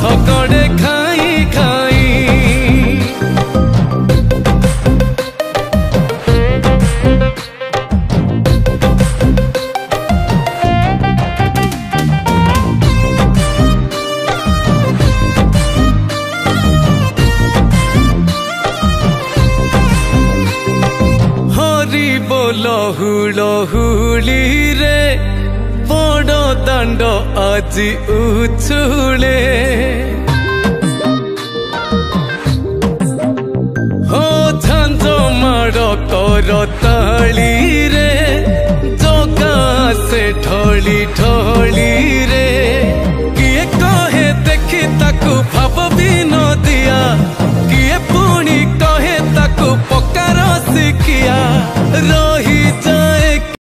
थकड़े खाई खाई। हरी बोल हुली रे बड़ दांड আজি उछुले। हो झांझ माड़ कर ताली रे जगा से ढली ढली रे। किए कहे देखी ताकू भाव भी न दिया किए पुणी कहे ताकू पकार शिखिया।